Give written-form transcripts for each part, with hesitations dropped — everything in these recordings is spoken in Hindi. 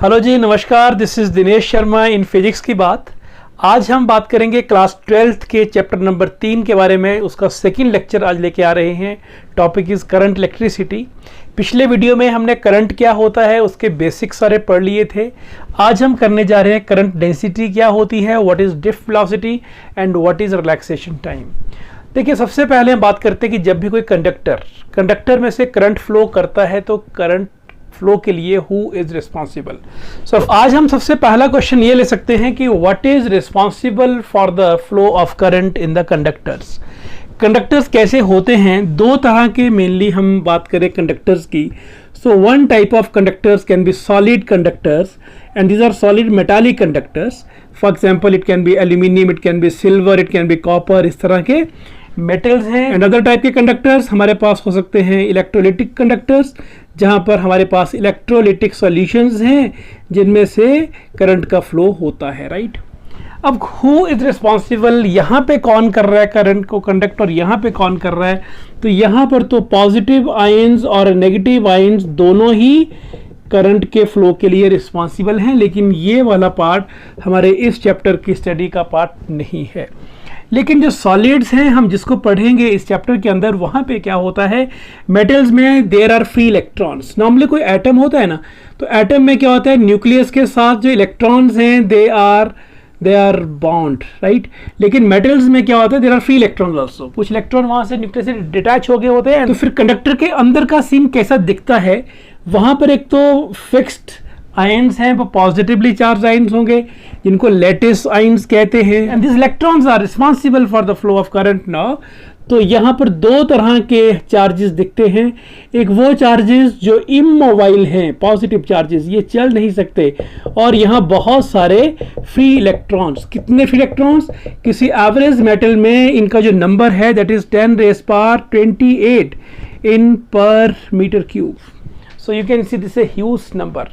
हेलो जी, नमस्कार। This is Dinesh Sharma in physics की बात। आज हम बात करेंगे क्लास 12th के चैप्टर नंबर 3 के बारे में। उसका सेकंड लेक्चर आज लेके आ रहे हैं। Topic is current electricity. पिछले वीडियो में हमने करंट क्या होता है उसके बेसिक्स सारे पढ़ लिए थे। आज हम करने जा रहे हैं करंट डेंसिटी क्या होती है, what is drift velocity and what is relaxation time. देखिए, सबसे पहले हम बात करते हैं कि जब भी कोई कंडक्टर में से करंट फ्लो करता है तो करंट फ्लो के लिए हु इज रिस्पॉन्सिबल। सो आज हम सबसे पहला क्वेश्चन ये ले सकते हैं कि what is responsible for the flow of current in the conductors. Conductors कैसे होते हैं, दो तरह के मेनली हम बात करें कंडक्टर्स की। So one type of conductors can be solid conductors and these are solid metallic conductors. For example it can be aluminium, it can be silver, it can be copper, इस तरह के मेटल्स हैं। एंड अदर टाइप के कंडक्टर्स हमारे पास हो सकते हैं इलेक्ट्रोलिटिक कंडक्टर्स, जहां पर हमारे पास इलेक्ट्रोलिटिक सॉल्यूशंस हैं जिनमें से करंट का फ्लो होता है, राइट। अब हु इज रिस्पॉन्सिबल, यहाँ पे कौन कर रहा है करंट को कंडक्ट और यहाँ पे कौन कर रहा है। तो यहाँ पर तो पॉजिटिव आयंस और नेगेटिव आयंस दोनों ही करंट के फ्लो के लिए रिस्पॉन्सिबल हैं, लेकिन ये वाला पार्ट हमारे इस चैप्टर की स्टडी का पार्ट नहीं है। लेकिन जो सॉलिड्स हैं हम जिसको पढ़ेंगे इस चैप्टर के अंदर, वहाँ पे क्या होता है, मेटल्स में there are free electrons. Normally कोई एटम होता है ना, तो एटम में क्या होता है, न्यूक्लियस के साथ जो इलेक्ट्रॉन्स हैं दे आर बॉन्ड, राइट। लेकिन मेटल्स में क्या होता है, there are free electrons also. कुछ इलेक्ट्रॉन वहाँ से न्यूक्लियस से डिटैच हो गए होते हैं। तो फिर कंडक्टर के अंदर का सीन कैसा दिखता है, वहाँ पर एक तो फिक्स्ड आयंस हैं, वो पॉजिटिवली चार्ज आयंस होंगे जिनको लैटिस आयंस कहते हैं। And this electrons are responsible for the flow of current now. तो यहाँ पर दो तरह के चार्जेस दिखते हैं। एक वो चार्जेस जो इमोबाइल हैं, पॉजिटिव चार्जेस, ये चल नहीं सकते। और यहाँ बहुत सारे फ्री इलेक्ट्रॉन्स। कितने फ्री इलेक्ट्रॉन्स, किसी एवरेज मेटल में इनका जो नंबर है that is 10⁻28 in per metre cube. So you can see this a huge number.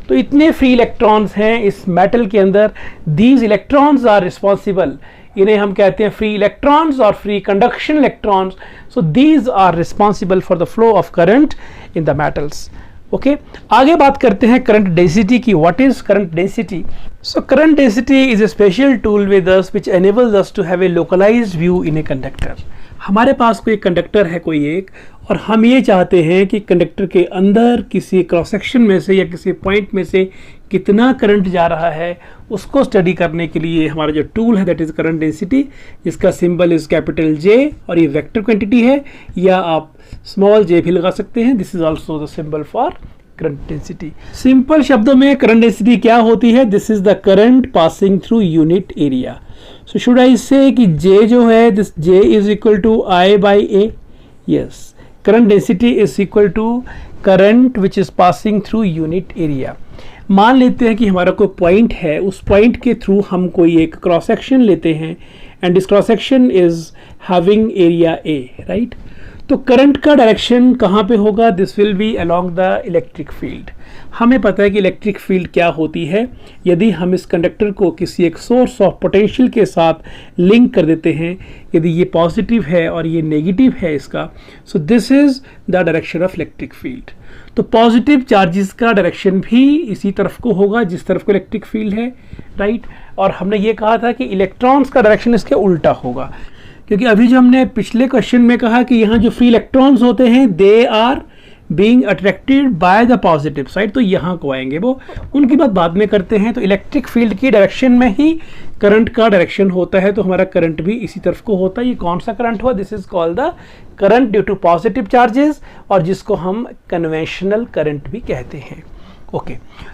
तो इतने फ्री इलेक्ट्रॉन्स हैं इस मेटल के अंदर। दीज इलेक्ट्रॉन्स आर रिस्पॉन्सिबल, इन्हें हम कहते हैं फ्री इलेक्ट्रॉन्स और free conduction electrons. So these are responsible for the flow of current in the metals. Okay, आगे बात करते हैं करंट डेंसिटी की। What is current density? So current density is a special tool with us which enables us to have a localised view in a conductor. हमारे पास कोई कंडक्टर है कोई एक, और हम ये चाहते हैं कि कंडक्टर के अंदर किसी क्रॉस सेक्शन में से या किसी पॉइंट में से कितना करंट जा रहा है, उसको स्टडी करने के लिए हमारा जो टूल है दैट इज करंट डेंसिटी, जिसका सिंबल इज कैपिटल जे, और ये वेक्टर क्वांटिटी है, या आप स्मॉल जे भी लगा सकते हैं। This is also the symbol for current density. Simple शब्दों में करंट डेंसिटी क्या होती है, this is the current passing through unit area. So should I say कि जे जो है, this J is equal to I by A. Yes, current density is equal to current which is passing through unit area. मान लेते हैं कि हमारा कोई पॉइंट है, उस पॉइंट के थ्रू हम कोई एक क्रॉस सेक्शन लेते हैं and this cross section is having area A, right. तो करंट का डायरेक्शन कहाँ पे होगा, this will be along the electric field. हमें पता है कि इलेक्ट्रिक फील्ड क्या होती है। यदि हम इस कंडक्टर को किसी एक सोर्स ऑफ पोटेंशियल के साथ लिंक कर देते हैं, यदि ये पॉजिटिव है और ये नेगेटिव है इसका, सो this is the direction of electric field. तो पॉजिटिव चार्जेस का डायरेक्शन भी इसी तरफ को होगा जिस तरफ को इलेक्ट्रिक फील्ड है, राइट। और हमने ये कहा था कि इलेक्ट्रॉन्स का डायरेक्शन इसके उल्टा होगा, क्योंकि अभी जो हमने पिछले क्वेश्चन में कहा कि यहाँ जो फ्री इलेक्ट्रॉन्स होते हैं they are being attracted by the positive side, तो यहाँ को आएंगे वो, उनकी बात बाद में करते हैं। तो इलेक्ट्रिक फील्ड की डायरेक्शन में ही करंट का डायरेक्शन होता है, तो हमारा करंट भी इसी तरफ को होता है। ये कौन सा करंट हुआ, this is called the current due to positive charges, और जिसको हम कन्वेंशनल करंट भी कहते हैं। ओके,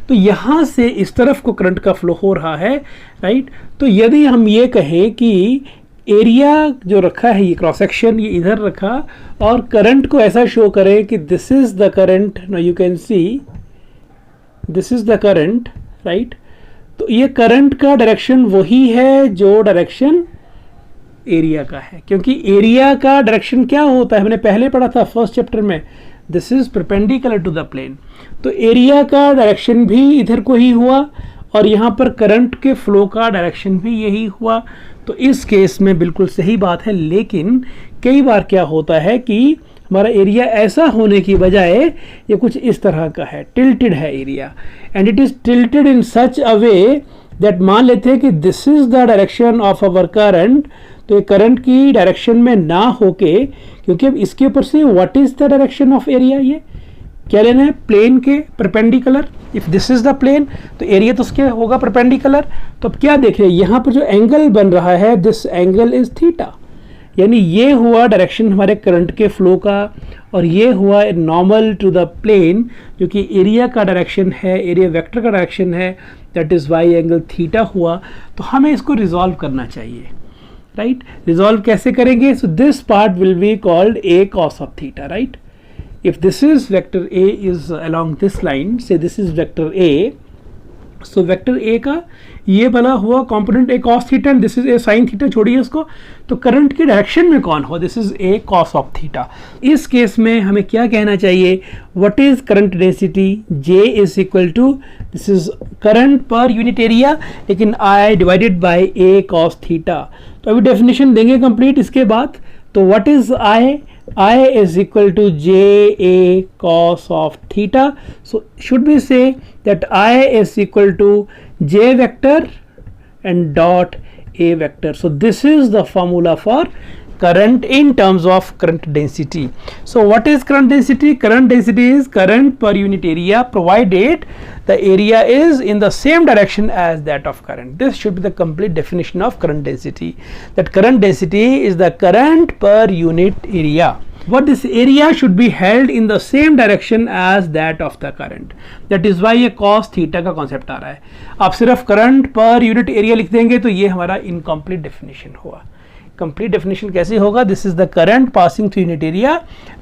तो यहाँ से इस तरफ को करंट का फ्लो हो रहा है, राइट। तो यदि हम ये कहें कि एरिया जो रखा है, ये क्रॉस सेक्शन ये इधर रखा, और करंट को ऐसा शो करें कि this is the current, now you can see this is the current, right. तो ये करंट का डायरेक्शन वही है जो डायरेक्शन एरिया का है, क्योंकि एरिया का डायरेक्शन क्या होता है, हमने पहले पढ़ा था फर्स्ट चैप्टर में, this is perpendicular to the plane. तो एरिया का डायरेक्शन भी इधर को ही हुआ, और यहाँ पर करंट के फ्लो का डायरेक्शन भी यही हुआ। तो इस केस में बिल्कुल सही बात है। लेकिन कई बार क्या होता है कि हमारा एरिया ऐसा होने की बजाय ये कुछ इस तरह का है, टिल्टेड है area, and it is tilted in such a way that मान लेते हैं कि this is the direction of our current, तो ये करंट की डायरेक्शन में ना होके, क्योंकि अब इसके ऊपर से what is the direction of area, ये क्या लेना है, प्लेन के perpendicular. If this is the plane तो एरिया तो उसके होगा परपेंडिकुलर। तो अब क्या देख रहे हैं, यहाँ पर जो एंगल बन रहा है, दिस एंगल इज थीटा, यानी ये हुआ डायरेक्शन हमारे करंट के फ्लो का, और ये हुआ नॉर्मल टू द प्लेन, जो कि एरिया का डायरेक्शन है, एरिया वेक्टर का डायरेक्शन है, that is why angle theta हुआ। तो हमें इसको रिजॉल्व करना चाहिए, राइट। रिजॉल्व कैसे करेंगे, so this part will be called a cos of theta, right? If this is vector A is along this line, say this is vector A, so vector A का ये बना हुआ component A cos theta and this is A sin theta, छोड़िए उसको, तो करंट की डायरेक्शन में कौन हो, this is A cos of theta। इस केस में हमें क्या कहना चाहिए, what is current density, J is equal to, this is current per unit area, लेकिन I divided by A cos theta। तो अभी डेफिनेशन देंगे कंप्लीट इसके बाद। तो what is I is equal to JA cos of theta. So should we say that I is equal to J vector and dot A vector. So this is the formula for current in terms of current density. So what is current density? Current density is current per unit area provided the area is in the same direction as that of current. This should be the complete definition of current density. That current density is the current per unit area. What this area should be held in the same direction as that of the current. That is why ये cos theta का concept आ रहा है। आप सिर्फ current per unit area लिख देंगे तो ये हमारा incomplete definition हुआ। Complete definition कैसे होगा, this is the current passing through unit area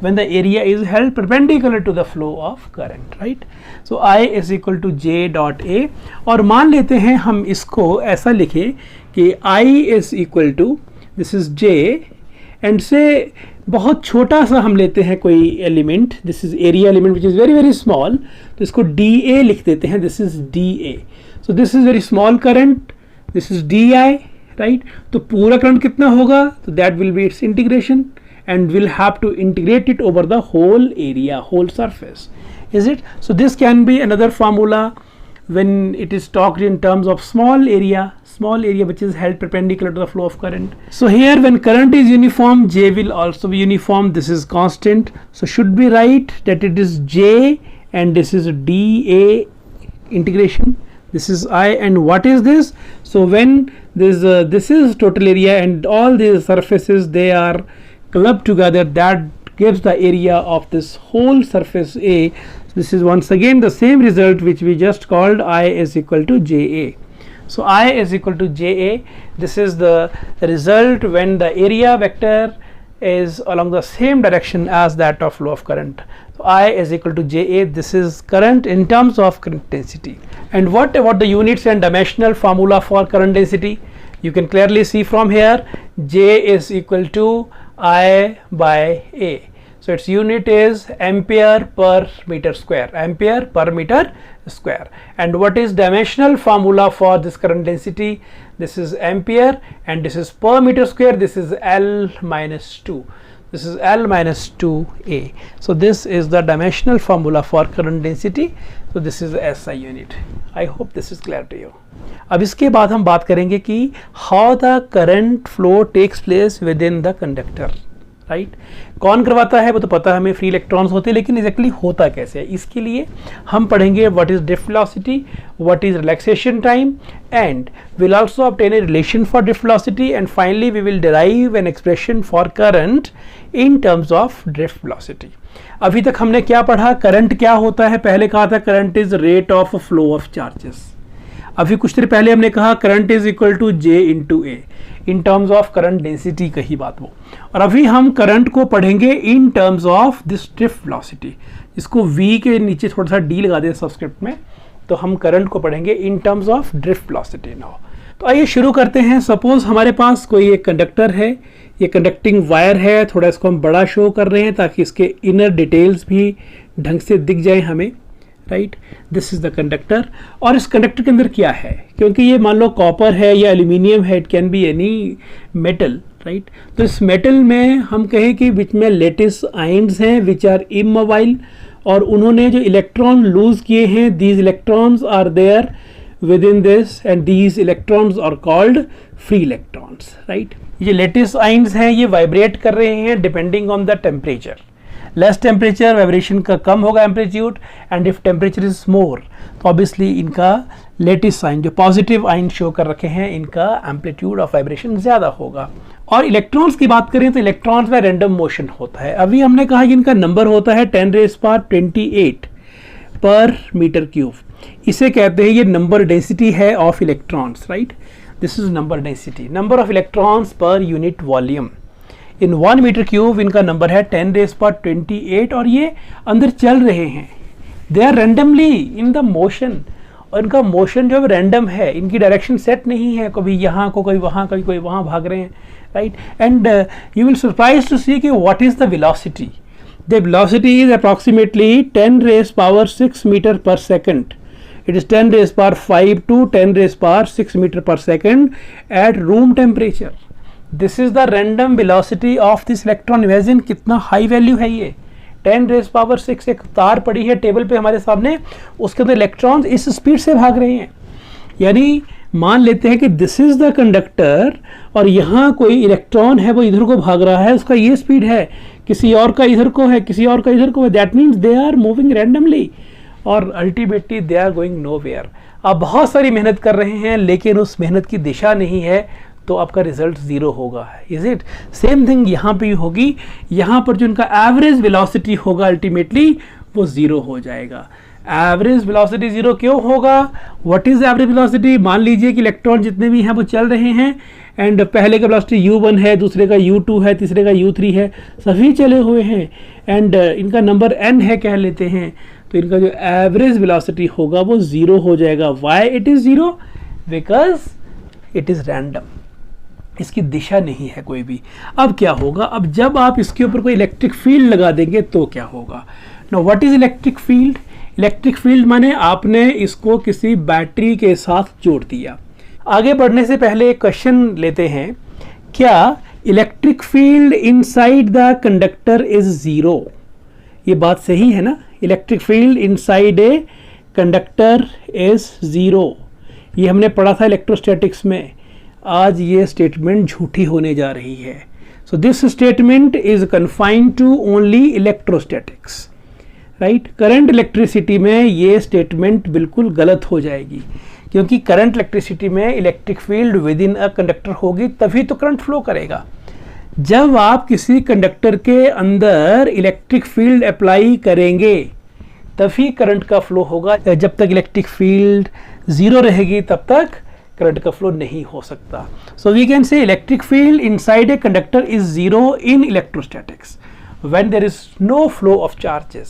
when the area is held perpendicular to the flow of current, right? So I is equal to J dot A, और मान लेते हैं हम इसको ऐसा लिखें कि I is equal to, this is J, and से बहुत छोटा सा हम लेते हैं कोई element, this is area element which is very very small, तो इसको डी ए लिख देते हैं, this is d A. So this is very small current, this is d I, right. तो पूरा करंट कितना होगा, तो that will be its integration and will have to integrate it over the whole area, whole surface, is it? So this can be another formula when it is talked in terms of small area which is held perpendicular to the flow of current. So here when current is uniform, J will also be uniform, this is constant, so should be right that it is J and this is dA integration, this is I, and what is this? So when this is total area and all these surfaces they are clubbed together, that gives the area of this whole surface A. This is once again the same result which we just called I is equal to JA. So I is equal to JA. This is the result when the area vector is along the same direction as that of flow of current. So I is equal to JA. This is current in terms of current density. And what about the units and dimensional formula for current density? You can clearly see from here, J is equal to I by A. So its unit is ampere per meter square, ampere per meter square. And what is dimensional formula for this current density? This is ampere and this is per meter square, this is L minus 2. This is L minus 2A. So this is the dimensional formula for current density. So this is the SI unit. I hope this is clear to you. अब इसके बाद हम बात करेंगे कि how the current flow takes place within the conductor. Right, कौन करवाता है वो तो पता है हमें, फ्री इलेक्ट्रॉन्स होते हैं, लेकिन एग्जैक्टली होता कैसे है, इसके लिए हम पढ़ेंगे what is drift velocity, what is relaxation time, and will also obtain a relation for drift velocity, and finally we will derive an expression for current in terms of drift velocity. अभी तक हमने क्या पढ़ा, करंट क्या होता है, पहले कहा था current is rate of flow of charges. अभी कुछ देर पहले हमने कहा current is equal to J into A, in terms of current density कही बात वो। और अभी हम करंट को पढ़ेंगे in terms of this drift velocity, इसको V के नीचे थोड़ा सा D लगा दें सबस्क्रिप्ट में, तो हम करंट को पढ़ेंगे in terms of drift velocity now. तो आइए शुरू करते हैं। सपोज हमारे पास कोई एक कंडक्टर है, ये कंडक्टिंग वायर है, थोड़ा इसको हम बड़ा शो कर रहे हैं ताकि इसके इनर डिटेल्स भी ढंग से दिख जाए हमें, right. This is the conductor, और इस कंडक्टर के अंदर क्या है, क्योंकि ये मान लो कॉपर है या एल्यूमिनियम है, it can be any metal, right. तो इस मेटल में हम कहें कि बीच में लेटिस आयंस हैं विच आर इमोबाइल, और उन्होंने जो इलेक्ट्रॉन लूज किए हैं, these electrons are there within this and these electrons are called free electrons, right. ये लेटिस आयंस हैं, ये वाइब्रेट कर रहे हैं depending on the temperature. Less temperature vibration का कम होगा amplitude, and if temperature is more तो ऑब्वियसली इनका लेटिस साइन जो पॉजिटिव आइन शो कर रखे हैं, इनका एम्पलीट्यूड ऑफ वाइब्रेशन ज़्यादा होगा। और इलेक्ट्रॉन्स की बात करें तो इलेक्ट्रॉन्स में रैंडम मोशन होता है। अभी हमने कहा कि इनका नंबर होता है 10⁻28 पर मीटर क्यूब। इसे कहते हैं, ये नंबर डेंसिटी है of electrons, right. This is number density, number of electrons per unit volume. In 1 metre cube इनका नंबर है 10⁻28, और ये अंदर चल रहे हैं, they are randomly in the motion. और इनका मोशन जो है रैंडम है, इनकी डायरेक्शन सेट नहीं है, कभी यहाँ को कोई वहाँ, कभी कोई वहाँ भाग रहे हैं, right. And you will surprise to see कि what is the velocity. The velocity is approximately 10⁻6 metre per second. It is 10⁻5 to 10⁻6 meter per second at room temperature. This is the random velocity of this electron. Imagine कितना हाई वैल्यू है ये। 10⁻6 एक तार पड़ी है टेबल पे हमारे सामने, उसके अंदर इलेक्ट्रॉन्स इस स्पीड से भाग रहे हैं। यानी मान लेते हैं कि दिस इज द कंडक्टर, और यहाँ कोई इलेक्ट्रॉन है वो इधर को भाग रहा है, उसका ये स्पीड है, किसी और का इधर को है, किसी और का इधर को है। That means they are moving randomly, और ultimately they are going nowhere. आप बहुत सारी मेहनत कर रहे हैं लेकिन उस मेहनत की दिशा नहीं है, तो आपका रिजल्ट ज़ीरो होगा। Is it? सेम थिंग यहाँ पे होगी। यहाँ पर जो इनका एवरेज वेलोसिटी होगा अल्टीमेटली वो ज़ीरो हो जाएगा। एवरेज वेलोसिटी ज़ीरो क्यों होगा? What is average velocity? मान लीजिए कि इलेक्ट्रॉन जितने भी हैं वो चल रहे हैं, एंड पहले का वेलोसिटी u1 है, दूसरे का u2 है, तीसरे का u3 है, सभी चले हुए हैं, एंड इनका नंबर n है कह लेते हैं, तो इनका जो एवरेज वेलोसिटी होगा वो ज़ीरो हो जाएगा। Why it is zero? Because it is random, इसकी दिशा नहीं है कोई भी। अब क्या होगा? अब जब आप इसके ऊपर कोई इलेक्ट्रिक फील्ड लगा देंगे तो क्या होगा? Now what is electric field? Electric field माने आपने इसको किसी बैटरी के साथ जोड़ दिया। आगे बढ़ने से पहले एक क्वेश्चन लेते हैं, क्या electric field inside the conductor is zero? ये बात सही है ना? Electric field inside a conductor is zero, ये हमने पढ़ा था इलेक्ट्रोस्टैटिक्स में। आज ये स्टेटमेंट झूठी होने जा रही है। So this statement is confined to only electrostatics, right. Current electricity में ये स्टेटमेंट बिल्कुल गलत हो जाएगी, क्योंकि करंट इलेक्ट्रिसिटी में electric field within a conductor होगी तभी तो करंट फ्लो करेगा। जब आप किसी कंडक्टर के अंदर इलेक्ट्रिक फील्ड अप्लाई करेंगे तभी करंट का फ्लो होगा। जब तक इलेक्ट्रिक फील्ड ज़ीरो रहेगी तब तक करंट का फ्लो नहीं हो सकता। So we can say electric field inside a conductor is zero in electrostatics when there is no flow of charges,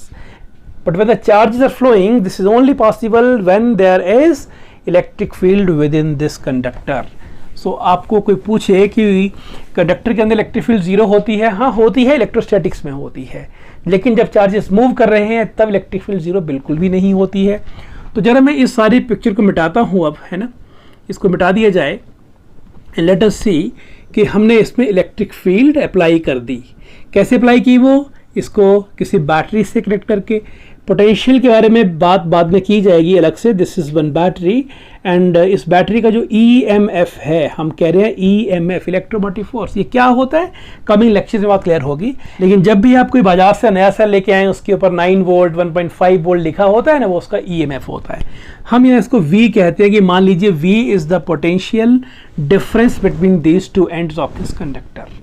but when the charges are flowing, this is only possible when there is electric field within this conductor. So आपको कोई पूछे कि कंडक्टर के अंदर इलेक्ट्रिक फील्ड ज़ीरो होती है? हाँ होती है, इलेक्ट्रोस्टैटिक्स में होती है, लेकिन जब चार्जेस मूव कर रहे हैं तब इलेक्ट्रिक फील्ड ज़ीरो बिल्कुल भी नहीं होती है। तो जरा मैं इस सारी पिक्चर को मिटाता हूँ अब, है ना, इसको मिटा दिया जाए। लेट अस सी कि हमने इसमें इलेक्ट्रिक फील्ड अप्लाई कर दी। कैसे अप्लाई की वो? इसको किसी बैटरी से कनेक्ट करके। पोटेंशियल के बारे में बात बाद में की जाएगी अलग से। This is one battery, and इस बैटरी का जो EMF है, हम कह रहे हैं EMF, इलेक्ट्रोमोटिव फोर्स, ये क्या होता है कमिंग लेक्चर में बात क्लियर होगी। लेकिन जब भी आप कोई बाजार से नया सेल लेके आए, उसके ऊपर 9 वोल्ट 1.5 वोल्ट लिखा होता है ना, वो उसका EMF होता है। हम यहाँ इसको V कहते हैं कि मान लीजिए V is the potential difference between these two ends of this conductor.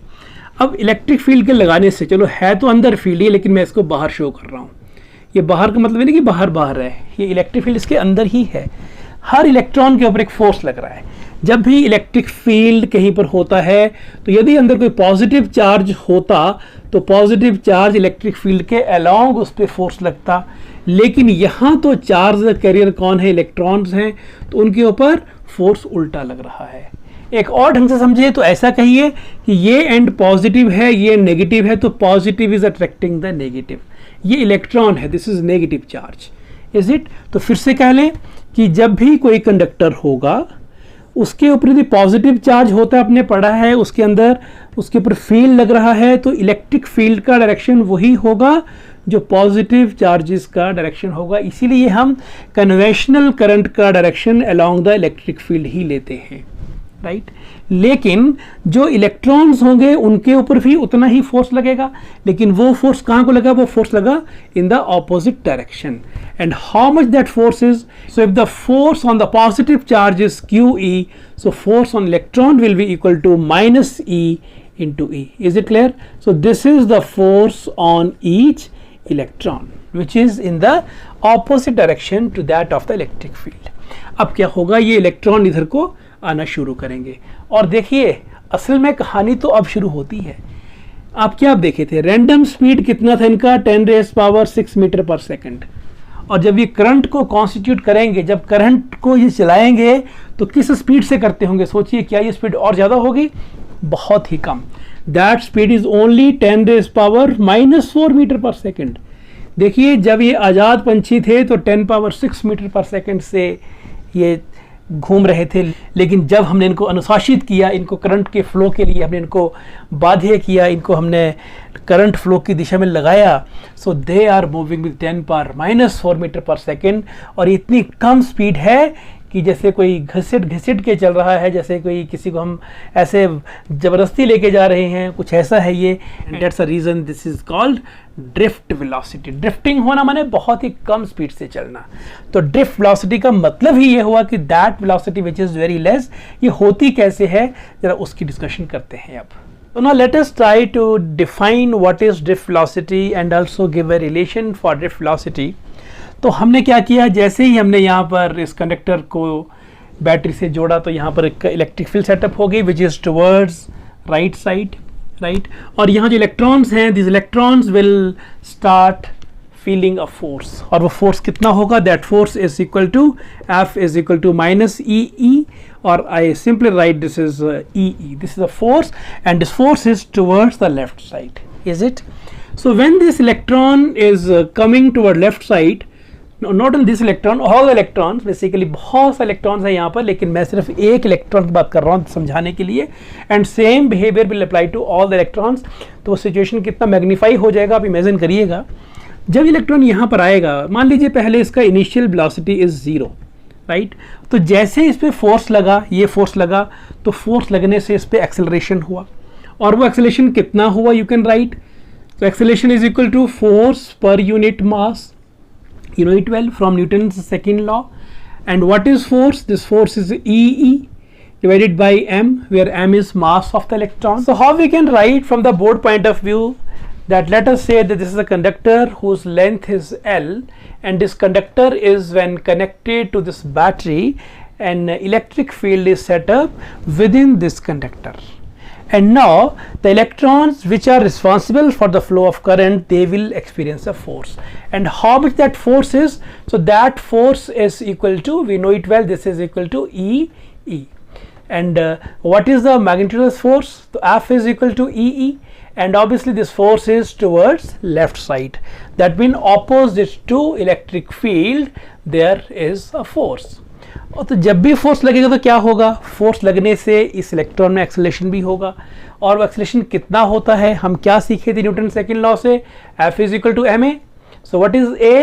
अब इलेक्ट्रिक फील्ड के लगाने से, चलो है तो अंदर फील्ड ही, लेकिन मैं इसको बाहर शो कर रहा हूँ। ये बाहर का मतलब नहीं कि बाहर बाहर है, ये इलेक्ट्रिक फील्ड इसके अंदर ही है। हर इलेक्ट्रॉन के ऊपर एक फोर्स लग रहा है। जब भी इलेक्ट्रिक फील्ड कहीं पर होता है तो यदि अंदर कोई पॉजिटिव चार्ज होता तो पॉजिटिव चार्ज इलेक्ट्रिक फील्ड के अलोंग उस पर फोर्स लगता, लेकिन यहाँ तो चार्ज कैरियर कौन है? इलेक्ट्रॉन्स हैं, तो उनके ऊपर फोर्स उल्टा लग रहा है। एक और ढंग से समझिए तो ऐसा कहिए कि ये एंड पॉजिटिव है, ये नेगेटिव है, तो positive is attracting the negative. ये इलेक्ट्रॉन है, this is negative charge, is it? तो फिर से कह लें कि जब भी कोई कंडक्टर होगा उसके ऊपर यदि पॉजिटिव चार्ज होता है, आपने पढ़ा है, उसके अंदर उसके ऊपर फील्ड लग रहा है, तो इलेक्ट्रिक फील्ड का डायरेक्शन वही होगा जो पॉजिटिव चार्जेस का डायरेक्शन होगा। इसीलिए हम कन्वेंशनल करंट का direction along the electric field ही लेते हैं, राइट। लेकिन जो इलेक्ट्रॉन्स होंगे उनके ऊपर भी उतना ही फोर्स लगेगा, लेकिन वो फोर्स कहाँ को लगा? वो फोर्स लगा in the opposite direction. And how much that force is? So if the force on the positive charge is QE, so force on electron will be equal to minus E into E. Is it clear? So this is the force on each electron which is in the opposite direction to that of the electric field. अब क्या होगा? ये इलेक्ट्रॉन इधर को आना शुरू करेंगे और देखिए असल में कहानी तो अब शुरू होती है। आप क्या देखे थे? रैंडम स्पीड कितना था इनका? 10⁻⁶ मीटर पर सेकंड। और जब ये करंट को कॉन्स्टिट्यूट करेंगे, जब करंट को ये चलाएंगे तो किस स्पीड से करते होंगे? सोचिए, क्या ये स्पीड और ज़्यादा होगी? बहुत ही कम। That speed is only 10⁻⁻⁴ metre per second. देखिए जब ये आज़ाद पंछी थे तो 10⁻⁶ मीटर पर सेकंड से ये घूम रहे थे, लेकिन जब हमने इनको अनुशासित किया, इनको करंट के फ्लो के लिए हमने इनको बाध्य किया, इनको हमने करंट फ्लो की दिशा में लगाया, so they are moving with 10⁻⁻⁴ metre per second. और इतनी कम स्पीड है कि जैसे कोई घसीट के चल रहा है, जैसे कोई किसी को हम ऐसे ज़बरदस्ती लेके जा रहे हैं, कुछ ऐसा है ये। That's a reason this is called drift velocity. Drifting होना माने बहुत ही कम स्पीड से चलना। तो ड्रिफ्ट वेलोसिटी का मतलब ही ये हुआ कि that velocity which is very less. ये होती कैसे है, ज़रा उसकी डिस्कशन करते हैं अब। So now let us try to define what is drift velocity and also give a relation for drift velocity. तो हमने क्या किया, जैसे ही हमने यहाँ पर इस कंडक्टर को बैटरी से जोड़ा तो यहाँ पर एक इलेक्ट्रिक फील्ड सेटअप हो गई which is towards right side, right. और यहाँ जो इलेक्ट्रॉन्स हैं, this electrons will start feeling a force, और वो फोर्स कितना होगा? That force is equal to F is equal to -EE, or I simply write this is EE. This is a force and this force is towards the left side, is it? So when this electron is coming toward left side, no, not on this electron, all the electrons, basically बहुत सारे electrons हैं यहाँ पर, लेकिन मैं सिर्फ एक electron की बात कर रहा हूँ समझाने के लिए। and same behavior will apply to all the electrons. तो वो situation कितना मैग्नीफाई हो जाएगा आप इमेजिन करिएगा। जब इलेक्ट्रॉन यहाँ पर आएगा, मान लीजिए पहले इसका इनिशियल वेलोसिटी इज 0, राइट। तो जैसे इस पे फोर्स लगा, ये फोर्स लगा, तो फोर्स लगने से इस पे एक्सेलरेशन हुआ, और वो एक्सेलरेशन कितना हुआ? यू कैन राइट, तो acceleration is equal to force per unit mass, you know it well from Newton's second law. And what is force? This force is EE divided by m, where m is mass of the electron. So how we can write from the board point of view that let us say that this is a conductor whose length is L, and this conductor is, when connected to this battery, an electric field is set up within this conductor. And now the electrons which are responsible for the flow of current, they will experience a force. And how much that force is? So that force is equal to, we know it well, this is equal to EE. And what is the magnitude of this force? So F is equal to EE, and obviously this force is towards left side. That means opposite to electric field there is a force. और तो जब भी फोर्स लगेगा तो क्या होगा? फोर्स लगने से इस इलेक्ट्रॉन में एक्सेलरेशन भी होगा, और वो एक्सेलरेशन कितना होता है? हम क्या सीखे थे न्यूटन सेकंड लॉ से? F is equal to ma. So what is a?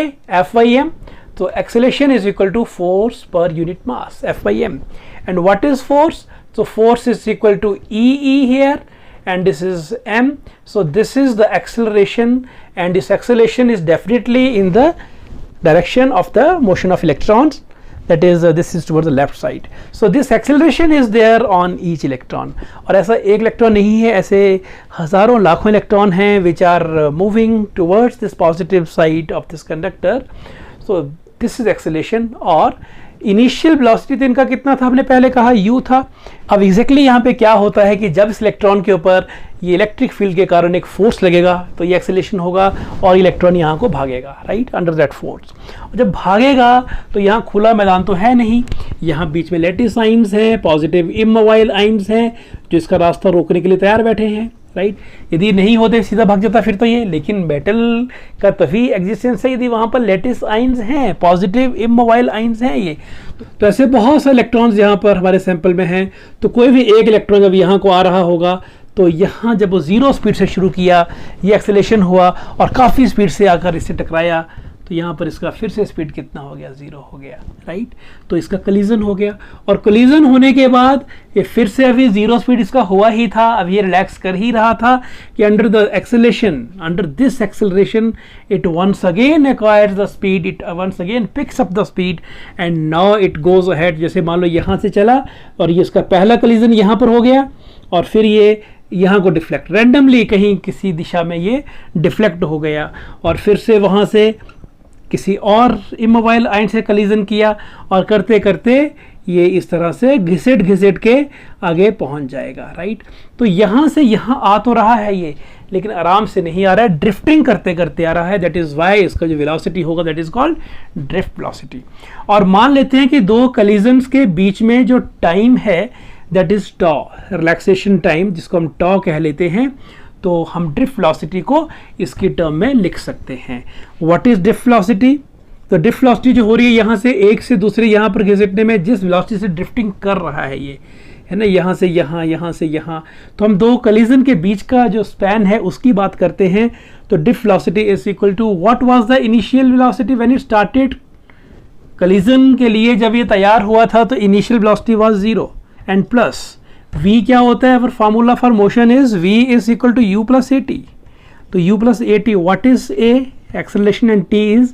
F/m. तो acceleration is equal to force per unit mass, F/m. And what is force? So force is equal to EE here, and this is m. So this is the acceleration, and this acceleration is definitely in the direction of the motion of electrons. That is this is towards the left side. So this acceleration is there on each electron. और ऐसा एक इलेक्ट्रॉन नहीं है, ऐसे हजारों लाखों इलेक्ट्रॉन हैं which are moving towards this positive side of this conductor. So this is acceleration. और इनिशियल वेलोसिटी तो इनका कितना था? हमने पहले कहा u था। अब एग्जैक्टली यहाँ पे क्या होता है कि जब इस इलेक्ट्रॉन के ऊपर ये इलेक्ट्रिक फील्ड के कारण एक फोर्स लगेगा तो ये एक्सेलरेशन होगा और इलेक्ट्रॉन यहाँ को भागेगा, राइट, अंडर दैट फोर्स। और जब भागेगा तो यहाँ खुला मैदान तो है नहीं, यहाँ बीच में लैटिस आइंस हैं, पॉजिटिव इमोबाइल आइंस हैं जो इसका रास्ता रोकने के लिए तैयार बैठे हैं, राइट। यदि नहीं होते सीधा भाग जाता फिर तो ये, लेकिन मेटल का तभी एग्जिस्टेंस है यदि वहाँ पर लेटिस आइंस हैं, पॉजिटिव इमोबाइल आइंस हैं ये। तो ऐसे बहुत से इलेक्ट्रॉन्स यहाँ पर हमारे सैंपल में हैं। तो कोई भी एक इलेक्ट्रॉन जब यहाँ को आ रहा होगा तो यहाँ जब वो 0 स्पीड से शुरू किया, ये एक्सेलेरेशन हुआ और काफ़ी स्पीड से आकर इससे टकराया, तो यहाँ पर इसका फिर से स्पीड कितना हो गया, 0 हो गया, राइट। तो इसका कलीजन हो गया, और कलीजन होने के बाद ये फिर से अभी 0 स्पीड इसका हुआ ही था, अब ये रिलैक्स कर ही रहा था कि under the acceleration, under this acceleration it once again acquires the speed, it once again picks up the speed and now it goes ahead. जैसे मान लो यहाँ से चला और ये इसका पहला कलीजन यहाँ पर हो गया और फिर ये यहाँ को डिफ्लेक्ट, रैंडमली कहीं किसी दिशा में ये डिफ्लेक्ट हो गया और फिर से वहाँ से किसी और इमोबाइल आयन से कलीजन किया और करते करते ये इस तरह से घिसेट घिसेट के आगे पहुंच जाएगा, राइट। तो यहाँ से यहाँ आ तो रहा है ये, लेकिन आराम से नहीं आ रहा है, ड्रिफ्टिंग करते करते आ रहा है। दैट इज़ वाई इसका जो वेलोसिटी होगा that is called drift velocity. और मान लेते हैं कि दो कलीजन्स के बीच में जो टाइम है that is tau, relaxation time, जिसको हम टॉ कह लेते हैं। तो हम ड्रिफ्ट वेलोसिटी को इसकी टर्म में लिख सकते हैं। What is drift velocity? तो ड्रिफ्ट वेलोसिटी जो हो रही है यहाँ से एक से दूसरे यहाँ पर घिसटने में, जिस वेलोसिटी से ड्रिफ्टिंग कर रहा है ये, है ना, यहाँ से यहाँ, यहाँ से यहाँ, तो हम दो कलीजन के बीच का जो स्पैन है उसकी बात करते हैं। तो drift velocity is equal to what was the initial velocity when it started. Collision के लिए जब ये तैयार हुआ था तो initial velocity was 0 and plus v क्या होता है? Formula for motion is v is equal to u plus at। तो u plus at, what is a? Acceleration and t is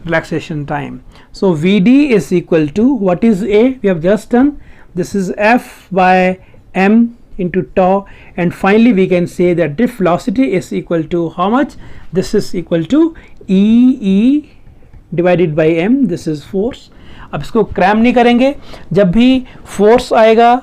relaxation time. So vd is equal to what is a? We have just done, this is f by m into tau, and finally we can say that drift velocity is equal to how much? This is equal to e divided by m, this is force। अब इसको क्रैम नहीं करेंगे, जब भी फोर्स आएगा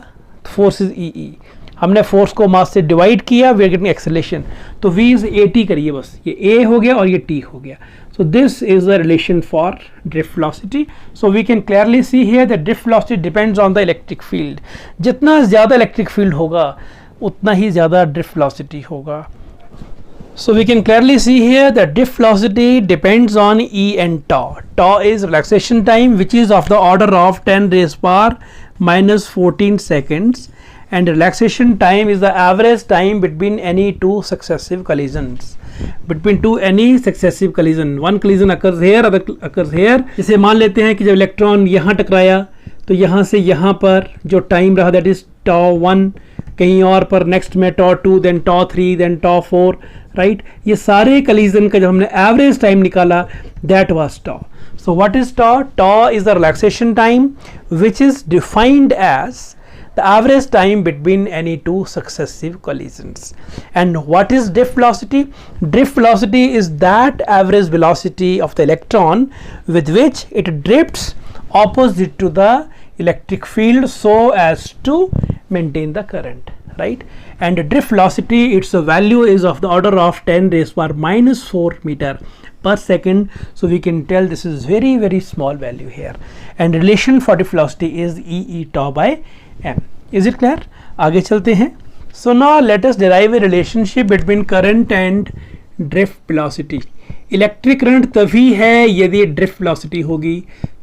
फोर्स इज ई, हमने फोर्स को मास से डिवाइड किया, वी आर गेटिंग एक्सेलरेशन। तो v इज at करिए बस, ये a हो गया और ये t हो गया। So this is the relation for drift velocity. So we can clearly see here that drift velocity depends on the electric field. जितना ज़्यादा इलेक्ट्रिक फील्ड होगा उतना ही ज़्यादा ड्रिफ्ट वेलोसिटी होगा। So we can clearly see here that drift velocity depends on E and tau. Tau is relaxation time, which is of the order of 10 raised power minus 14 seconds, and relaxation time is the average time between any two successive collisions. Between any successive collision, one collision occurs here, other occurs here. जैसे मान लेते हैं कि जब इलेक्ट्रॉन यहाँ टकराया तो यहाँ से यहाँ पर जो टाइम रहा दैट इज tau 1, कहीं और पर नेक्स्ट में tau 2, then tau 3, then tau 4, right. ये सारे कलीजन का जब हमने एवरेज टाइम निकाला that was tau। So what is tau? Tau is the relaxation time which is defined as the average time between any two successive collisions. And what is drift velocity? Drift velocity is that average velocity of the electron with which it drifts opposite to the electric field so as to maintain the current, right? And drift velocity, its value is of the order of 10 raised power minus 4 meter per second. So we can tell this is very very small value here, and relation for drift velocity is e tau by m. Is it clear? आगे चलते हैं। So now let us derive a relationship between current and drift velocity. Electric current तभी है यदि ड्रिफ्ट वेलोसिटी होगी।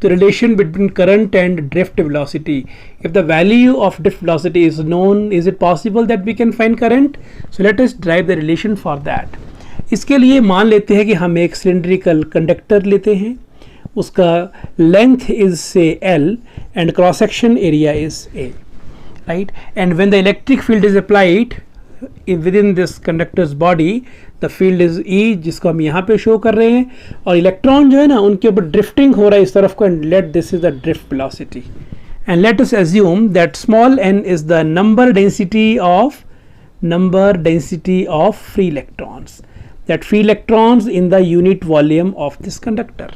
तो relation between current and drift velocity, if the value of drift velocity is known, is it possible that we can find current? So let us derive the relation for that. इसके लिए मान लेते हैं कि हम एक सिलेंड्रिकल कंडक्टर लेते हैं, उसका लेंथ इज से l and cross section area is a, right. And when the electric field is applied within this conductor's body, the field is E, जिसको हम यहाँ पे शो कर रहे हैं, और इलेक्ट्रॉन जो है ना उनके ऊपर ड्रिफ्टिंग हो रहा है इस तरफ को, and let this is the drift velocity, and let us assume that small n is the number density of free electrons, that free electrons in the unit volume of this conductor,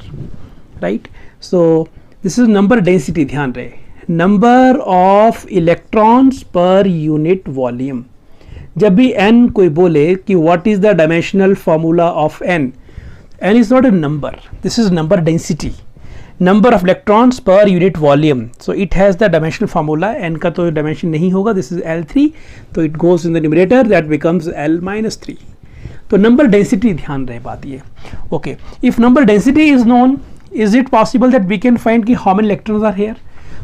right? So this is number density, ध्यान रहे, number of electrons per unit volume। जब भी n कोई बोले कि what is the dimensional formula of n is not a number, this is number density, number of electrons per unit volume, so it has the dimensional formula, N का तो डायमेंशन नहीं होगा, दिस इज L3, तो it goes in the numerator, that becomes L-3. तो नंबर डेंसिटी ध्यान रहे बात ये. Okay, if number density is known, is it possible that we can find कि how many electrons are here.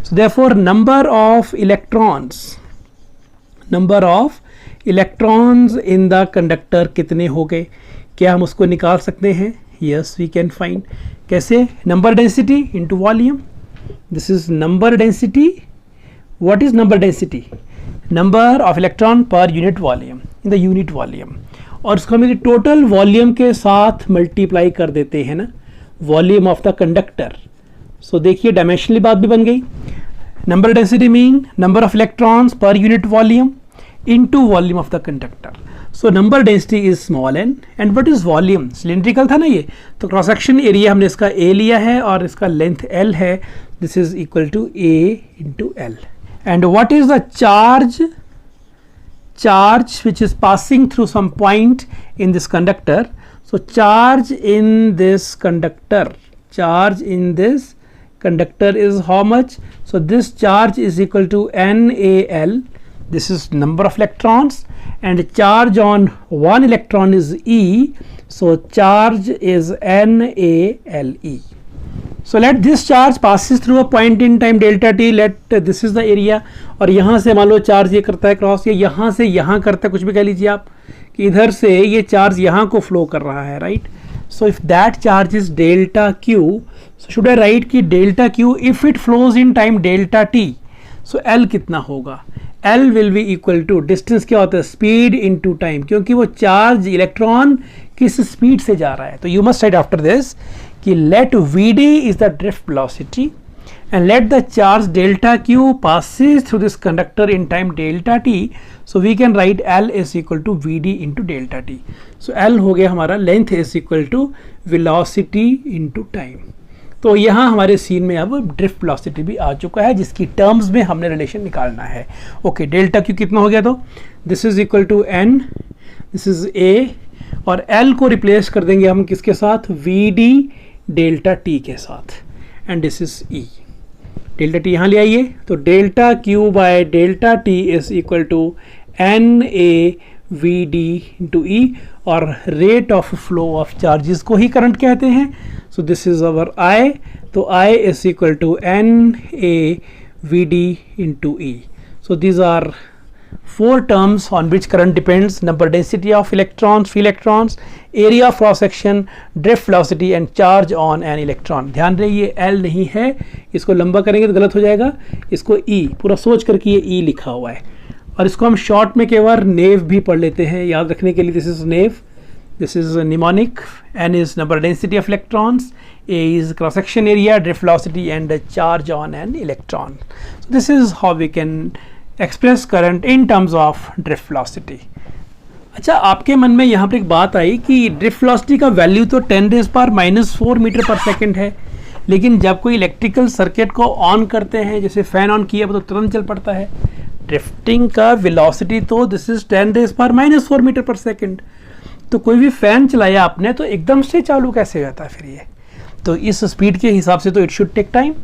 So therefore number of electrons in the conductor कितने हो गए, क्या हम उसको निकाल सकते हैं? Yes, we can find. कैसे? Number density into volume. This is number density. What is number density? Number of electron per unit volume in the unit volume, और इसको हम टोटल वॉल्यूम के साथ मल्टीप्लाई कर देते हैं ना, वॉल्यूम ऑफ द कंडक्टर. सो देखिए डायमेंशनली बात भी बन गई. Number density mean number of electrons per unit volume into volume of the conductor. So number density is small n, and what is volume? Cylindrical था ना ये, तो क्रॉस सेक्शन एरिया हमने इसका a लिया है और इसका लेंथ l है. This is equal to a into l. And what is the charge which is passing through some point in this conductor? So charge in this conductor is how much? So this charge is equal to NaL. This is number of electrons, and charge on one electron is E, so charge is NaLe. So let this charge passes through a point in time delta t. Let this is the area, और यहाँ से मान लो चार्ज ये करता है क्रॉस, ये यहाँ से यहाँ करता है, कुछ भी कह लीजिए आप, कि इधर से ये चार्ज यहाँ को फ्लो कर रहा है, right. So if that charge is delta q, so should I write कि delta q if it flows in time delta t, so L कितना होगा? L will be equal to, distance क्या होता है? स्पीड इनटू टाइम, क्योंकि वो चार्ज इलेक्ट्रॉन किस स्पीड से जा रहा है. तो you must write after this कि let Vd is the drift velocity and let the charge delta Q passes through this conductor in time delta t. So we can write L is equal to Vd into delta t. So L हो गया हमारा length is equal to velocity into time. तो यहाँ हमारे सीन में अब ड्रिफ्ट वेलोसिटी भी आ चुका है, जिसकी टर्म्स में हमने रिलेशन निकालना है. ओके, डेल्टा क्यू कितना हो गया? तो this is equal to n, this is A, और एल को रिप्लेस कर देंगे हम किसके साथ? वी डी डेल्टा टी के साथ, and this is E. Delta T यहाँ ले आइए, तो delta Q by delta T is equal to N A V D into E, और rate of flow of charges को ही करंट कहते हैं. So this is our I, तो I is equal to NaVd into E. So these are four terms on which current depends: number density of electrons, free electrons, area of cross section, drift velocity and charge on an electron. ध्यान रहे ये L नहीं है, इसको लंबा करेंगे तो गलत हो जाएगा, इसको E पूरा सोच करके ये E लिखा हुआ है, और इसको हम शॉर्ट में केवल नेव भी पढ़ लेते हैं याद रखने के लिए. This is naive, this is a mnemonic. N is number density of electrons, A is cross section area, drift velocity and the charge on an electron. So this is how we can express current in terms of drift velocity. अच्छा, आपके मन में यहाँ पर एक बात आई कि ड्रिफ्ट वेलोसिटी का वैल्यू तो 10⁻⁻⁴ मीटर पर सेकेंड है, लेकिन जब कोई इलेक्ट्रिकल सर्किट को ऑन करते हैं, जैसे फैन ऑन किया तो तुरंत चल पड़ता है. ड्रिफ्टिंग का वेलोसिटी तो this is 10⁻⁻⁴ metre per second. तो कोई भी फैन चलाया आपने तो एकदम से चालू कैसे होता है फिर ये? तो इस स्पीड के हिसाब से तो इट शुड टेक टाइम.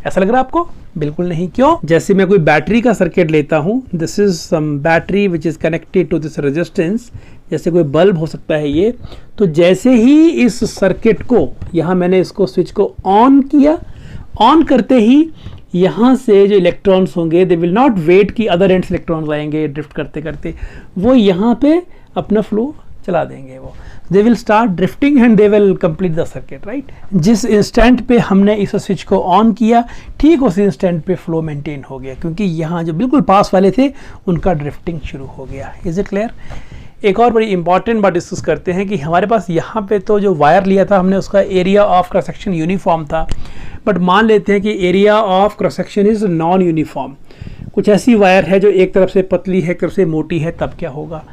ऐसा लग रहा है आपको? बिल्कुल नहीं. क्यों? जैसे मैं कोई बैटरी का सर्किट लेता हूँ, this is some battery which is connected to this resistance, जैसे कोई बल्ब हो सकता है ये. तो जैसे ही इस सर्किट को, यहाँ मैंने इसको स्विच को ऑन किया, ऑन करते ही यहाँ से जो इलेक्ट्रॉन्स होंगे, दे विल नॉट वेट कि अदर एंड इलेक्ट्रॉन्स आएंगे ड्रिफ्ट करते करते, वो यहाँ पे अपना फ्लो चला देंगे. वो they will start drifting and they will complete the circuit, right. जिस इंस्टेंट पे हमने इस स्विच को ऑन किया, ठीक उस इंस्टेंट पे फ्लो मेंटेन हो गया, क्योंकि यहाँ जो बिल्कुल पास वाले थे उनका ड्रिफ्टिंग शुरू हो गया. Is it clear? एक और बड़ी इंपॉर्टेंट बात डिस्कस करते हैं कि हमारे पास यहाँ पे तो जो वायर लिया था हमने, उसका area of cross section uniform था, बट मान लेते हैं कि area of cross section is non uniform. कुछ ऐसी वायर है जो एक तरफ से पतली है, एक तरफ से मोटी है, तब क्या होगा?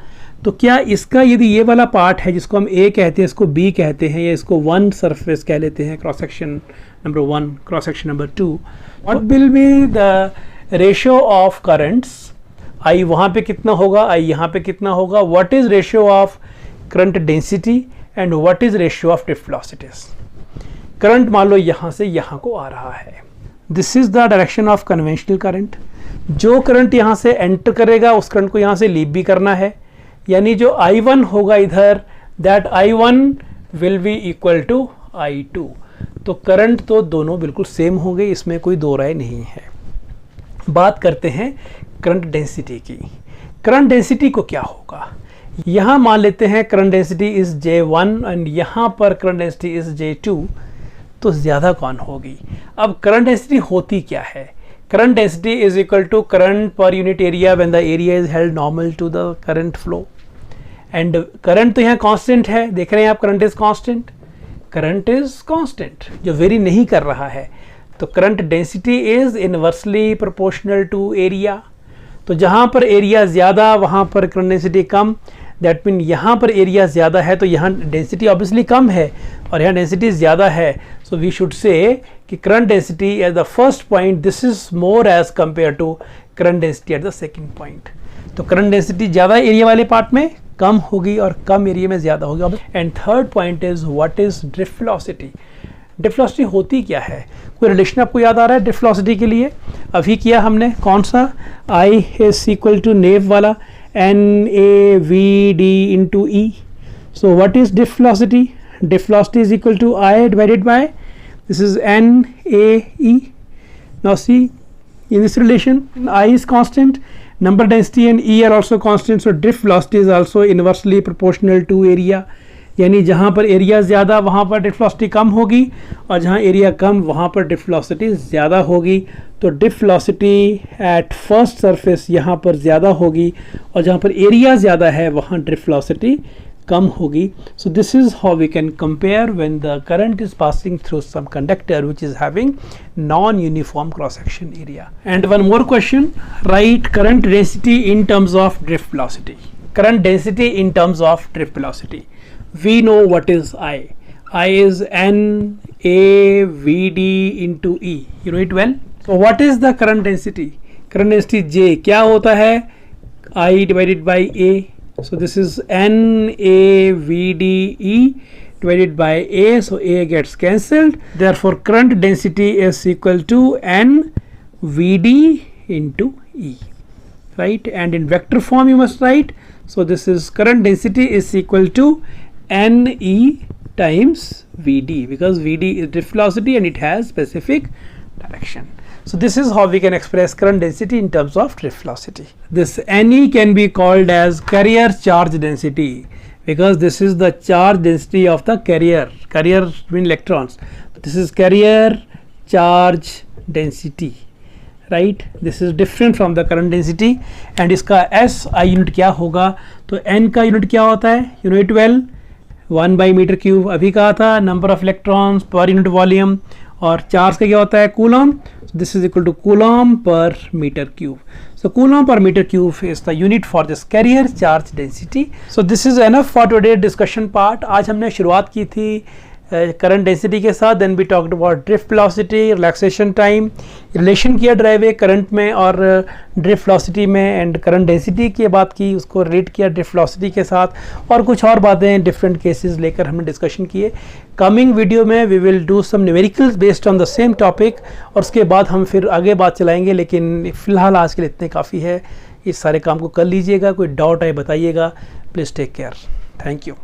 तो क्या इसका यदि ये वाला पार्ट है जिसको हम ए कहते हैं, इसको बी कहते हैं, या इसको वन सरफेस कह लेते हैं, cross section number 1, cross section number 2, what will be the ratio of currents? I वहाँ पे कितना होगा, आई यहाँ पे कितना होगा? What is ratio of current density and what is ratio of drift velocities? Current मान लो यहाँ से यहाँ को आ रहा है, this is the direction of conventional current. जो करंट यहाँ से एंटर करेगा उस करंट को यहाँ से लीव भी करना है, यानी जो I1 होगा इधर, that I1 will be equal to I2। तो करंट तो दोनों बिल्कुल सेम हो गए, इसमें कोई दो राय नहीं है। बात करते हैं करंट डेंसिटी की। करंट डेंसिटी को क्या होगा, यहाँ मान लेते हैं current density is J1 and यहाँ पर करंट डेंसिटी इज J2, तो ज़्यादा कौन होगी। अब करंट डेंसिटी होती क्या है, current density is equal to current per unit area when the area is held normal to the current flow. And current तो यहाँ कांस्टेंट है, देख रहे हैं आप, current is constant, current is constant जो वेरी नहीं कर रहा है। तो current density is inversely proportional to area. तो जहाँ पर एरिया ज़्यादा वहाँ पर करंट डेंसिटी कम, दैट मीन यहाँ पर एरिया ज़्यादा है तो यहाँ डेंसिटी ऑब्वियसली कम है और यहाँ डेंसिटी ज़्यादा है। सो वी शुड से कि current density at the first point this is more as compare to current density at the second point. तो करंट डेंसिटी ज़्यादा एरिया वाले पार्ट में कम होगी और कम एरिया में ज़्यादा होगी। And third point is what is drift velocity. Drift velocity होती क्या है, कोई रिलेशन आपको याद आ रहा है ड्रिफ्ट वेलोसिटी के लिए? अभी किया हमने, कौन सा, I इज इक्वल टू नेव वाला NAVD into E. So what is drift velocity? Drift velocity is equal to I divided by, this is NAE. Now see, in this relation I is constant, number density and E are also constant, so drift velocity is also inversely proportional to area. यानी जहाँ पर एरिया ज़्यादा वहाँ पर ड्रिफ्ट वेलोसिटी कम होगी और जहाँ एरिया कम वहाँ पर ड्रिफ्ट वेलोसिटी ज़्यादा होगी। तो drift velocity at first surface यहाँ पर ज़्यादा होगी और जहाँ पर एरिया ज़्यादा है वहाँ ड्रिफ्ट वेलोसिटी कम होगी। So this is how we can compare when the current is passing through some conductor which is having non uniform cross section area. And one more question, write current density in terms of drift velocity. Current density in terms of drift velocity, we know what is I. I is NAVD into E. You know it well. So what is the current density? Current density J क्या होता है, I divided by A. So this is NAVDE divided by A. So A gets cancelled. Therefore current density is equal to NVD into E. Right? And in vector form you must write. So this is current density is equal to NE times VD, because VD is drift velocity and it has specific direction. So this is how we can express current density in terms of drift velocity. This NE can be called as carrier charge density because this is the charge density of the carrier. Carrier mean electrons. This is carrier charge density. Right, this is different from the current density. and इसका SI यूनिट क्या होगा, तो N का यूनिट क्या होता है, you know it well, 1 by metre cube. अभी कहा था number of electrons per unit volume, और चार्ज का क्या होता है, coulomb. This is equal to coulomb per metre cube. So coulomb per metre cube is the unit for this carrier charge density. So this is enough for today discussion part. आज हमने शुरुआत की थी करंट डेंसिटी के साथ, then we talked about drift velocity, relaxation time, relation किया ड्राइवे करंट में और ड्रिफ्ट वेलोसिटी में, एंड करंट डेंसिटी की बात की, उसको रिलेट किया ड्रिफ्ट वेलोसिटी के साथ, और कुछ और बातें डिफरेंट केसेस लेकर हमने डिस्कशन किए। कमिंग वीडियो में we will do some numericals based on the same topic, और उसके बाद हम फिर आगे बात चलाएंगे। लेकिन फ़िलहाल आज के लिए इतने काफ़ी है। इस सारे काम को कर लीजिएगा, कोई डाउट आए बताइएगा। Please take care, thank you.